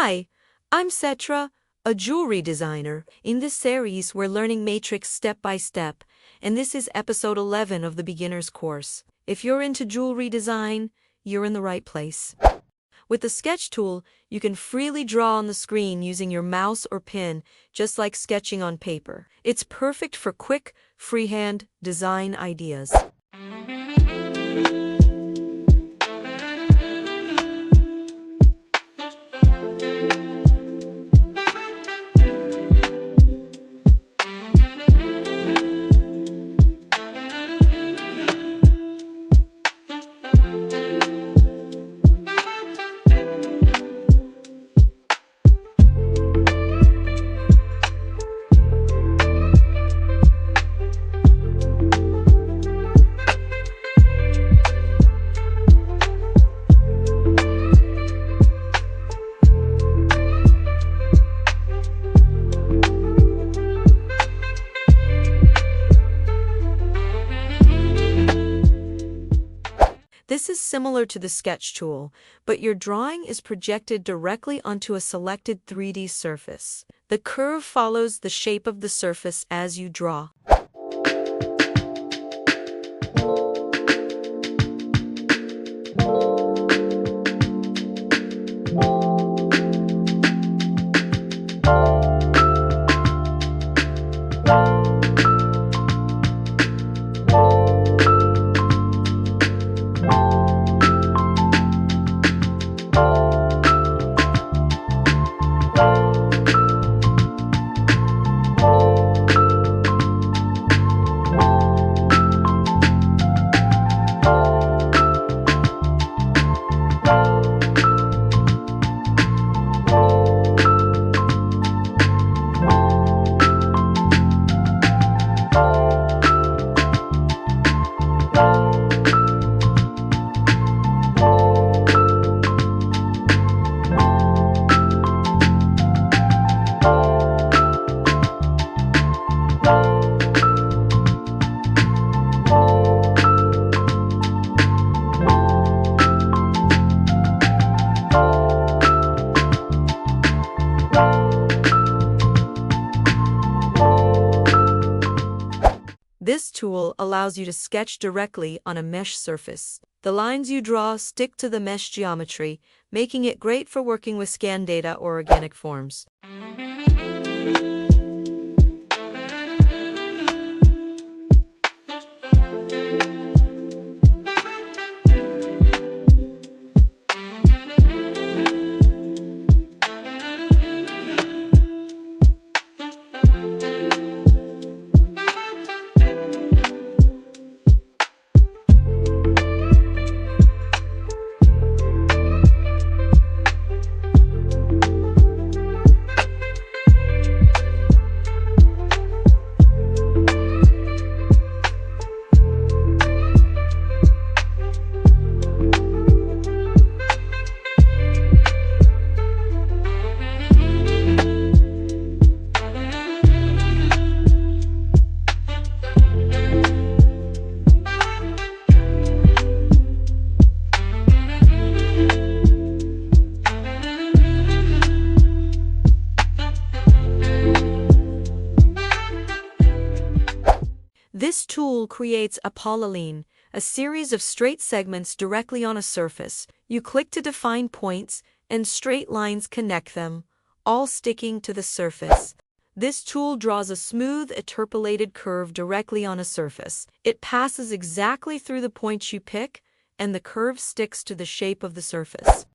Hi, I'm Cetra, a jewelry designer. In this series, we're learning matrix step by step, and this is episode 11 of the beginner's course. If you're into jewelry design, you're in the right place. With the sketch tool, you can freely draw on the screen using your mouse or pen, just like sketching on paper. It's perfect for quick, freehand design ideas. This is similar to the sketch tool, but your drawing is projected directly onto a selected 3D surface. The curve follows the shape of the surface as you draw. This tool allows you to sketch directly on a mesh surface. The lines you draw stick to the mesh geometry, making it great for working with scan data or organic forms. This tool creates a polyline, a series of straight segments directly on a surface. You click to define points, and straight lines connect them, all sticking to the surface. This tool draws a smooth, interpolated curve directly on a surface. It passes exactly through the points you pick, and the curve sticks to the shape of the surface.